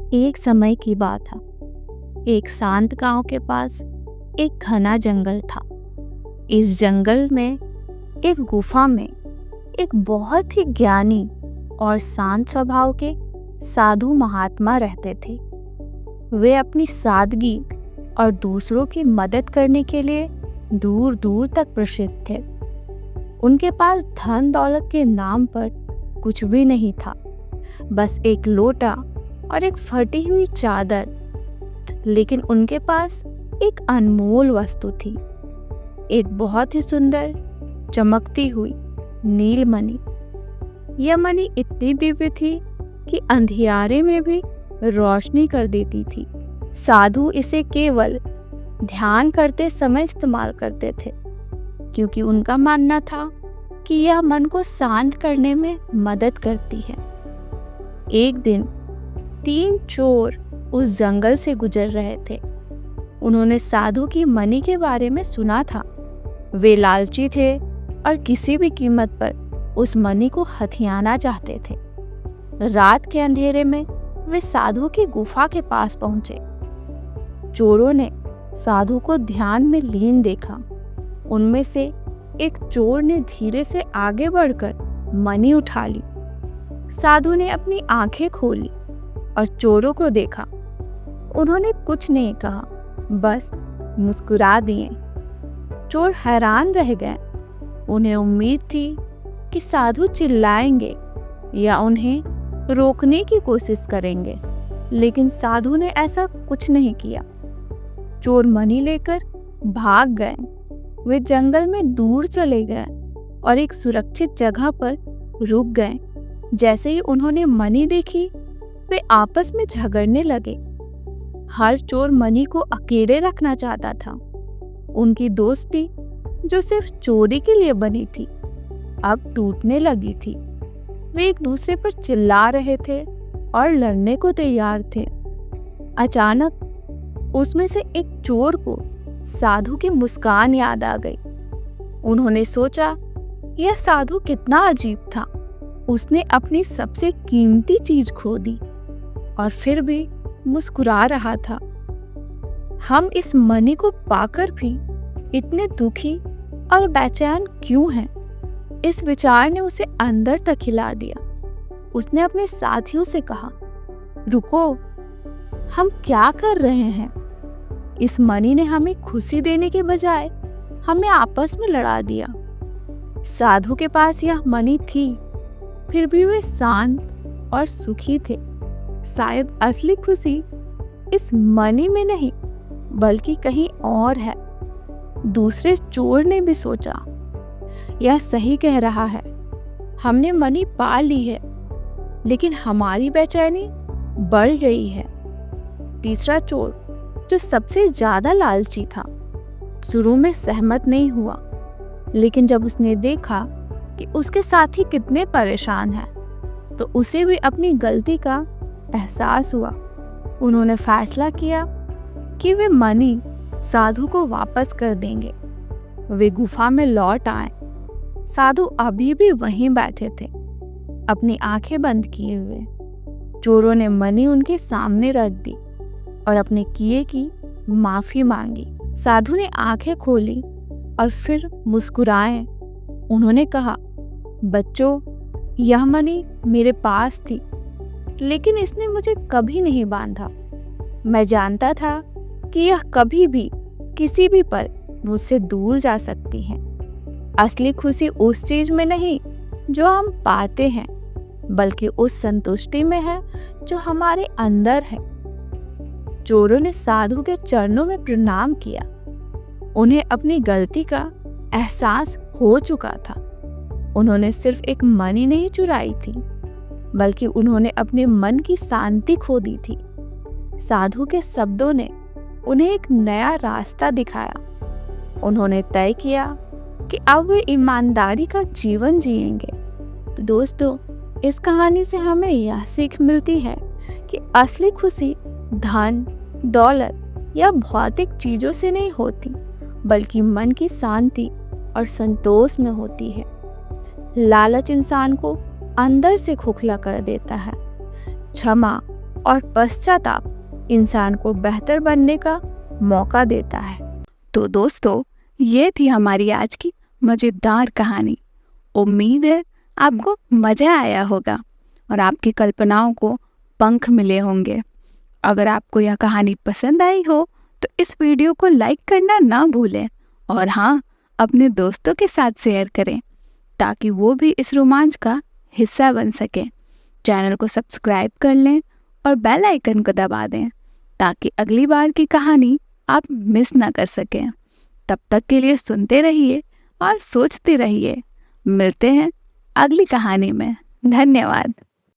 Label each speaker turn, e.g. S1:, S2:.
S1: एक समय की बात है। एक शांत गांव के पास एक घना जंगल था। इस जंगल में एक गुफा में एक बहुत ही ज्ञानी और शांत स्वभाव के साधु महात्मा रहते थे। वे अपनी सादगी और दूसरों की मदद करने के लिए दूर दूर तक प्रसिद्ध थे। उनके पास धन दौलत के नाम पर कुछ भी नहीं था, बस एक लोटा और एक फटी हुई चादर। लेकिन उनके पास एक अनमोल वस्तु थी, एक बहुत ही सुंदर चमकती हुई नीलमणि। यह मणि इतनी दिव्य थी कि अंधियारे में भी रोशनी कर देती थी। साधु इसे केवल ध्यान करते समय इस्तेमाल करते थे, क्योंकि उनका मानना था कि यह मन को शांत करने में मदद करती है। एक दिन 3 चोर उस जंगल से गुजर रहे थे। उन्होंने साधु की मणि के बारे में सुना था। वे लालची थे और किसी भी कीमत पर उस मणि को हथियाना चाहते थे। रात के अंधेरे में वे साधु की गुफा के पास पहुंचे। चोरों ने साधु को ध्यान में लीन देखा। उनमें से एक चोर ने धीरे से आगे बढ़कर मणि उठा ली। साधु ने अपनी आंखें खोली और चोरों को देखा। उन्होंने कुछ नहीं कहा, बस मुस्कुरा दिए। चोर हैरान रह गए। उन्हें उम्मीद थी कि साधु चिल्लाएंगे या उन्हें रोकने की कोशिश करेंगे, लेकिन साधु ने ऐसा कुछ नहीं किया। चोर मणि लेकर भाग गए। वे जंगल में दूर चले गए और एक सुरक्षित जगह पर रुक गए। जैसे ही उन्होंने मणि देखी, वे आपस में झगड़ने लगे। हर चोर मणि को अकेले रखना चाहता था। उनकी दोस्ती, जो सिर्फ चोरी के लिए बनी थी, अब टूटने लगी थी। वे एक दूसरे पर चिल्ला रहे थे और लड़ने को तैयार थे। अचानक उसमें से एक चोर को साधु की मुस्कान याद आ गई। उन्होंने सोचा, यह साधु कितना अजीब था। उसने अपनी सबसे कीमती चीज खो दी और फिर भी मुस्कुरा रहा था। हम इस मणि को पाकर भी इतने दुखी और बेचैन क्यों हैं? इस विचार ने उसे अंदर तक हिला दिया। उसने अपने साथियों से कहा, रुको, हम क्या कर रहे हैं? इस मणि ने हमें खुशी देने के बजाय हमें आपस में लड़ा दिया। साधु के पास यह मणि थी, फिर भी वे शांत और सुखी थे। शायद असली खुशी इस मणि में नहीं, बल्कि कहीं और है। दूसरे चोर ने भी सोचा, यह सही कह रहा है। हमने मणि पा ली है, लेकिन हमारी बेचैनी बढ़ गई है। तीसरा चोर, जो सबसे ज्यादा लालची था, शुरू में सहमत नहीं हुआ, लेकिन जब उसने देखा कि उसके साथी कितने परेशान हैं, तो उसे भी अपनी गलती का एहसास हुआ। उन्होंने फैसला किया कि वे मणि साधु को वापस कर देंगे। वे गुफा में लौट आए। साधु अभी भी वहीं बैठे थे, अपनी आंखें बंद किए हुए। चोरों ने मणि उनके सामने रख दी और अपने किए की माफी मांगी। साधु ने आंखें खोली और फिर मुस्कुराए। उन्होंने कहा, बच्चों, यह मणि मेरे पास थी, लेकिन इसने मुझे कभी नहीं बांधा। मैं जानता था कि यह कभी भी किसी भी पल मुझसे दूर जा सकती है। असली खुशी उस चीज में नहीं जो हम पाते हैं, बल्कि उस संतुष्टि में है जो हमारे अंदर है। चोरों ने साधु के चरणों में प्रणाम किया। उन्हें अपनी गलती का एहसास हो चुका था। उन्होंने सिर्फ एक मणि नहीं चुराई थी, बल्कि उन्होंने अपने मन की शांति खो दी थी। साधु के शब्दों ने उन्हें एक नया रास्ता दिखाया। उन्होंने तय किया कि अब वे ईमानदारी का जीवन जिएंगे। तो दोस्तों, इस कहानी से हमें यह सीख मिलती है कि असली खुशी धन, दौलत या भौतिक चीजों से नहीं होती, बल्कि मन की शांति और संतोष में होती है। लालच इंसान को अंदर से खोखला कर देता है। क्षमा और पश्चाताप इंसान को बेहतर बनने का मौका देता है।
S2: तो दोस्तों, ये थी हमारी आज की मज़ेदार कहानी। उम्मीद है आपको मज़ा आया होगा और आपकी कल्पनाओं को पंख मिले होंगे। अगर आपको यह कहानी पसंद आई हो तो इस वीडियो को लाइक करना ना भूलें और हाँ, अपने दोस्तों के साथ शेयर करें ताकि वो भी इस रोमांच का हिस्सा बन सके। चैनल को सब्सक्राइब कर लें और बेल आइकन को दबा दें ताकि अगली बार की कहानी आप मिस ना कर सकें। तब तक के लिए सुनते रहिए और सोचते रहिए। मिलते हैं अगली कहानी में। धन्यवाद।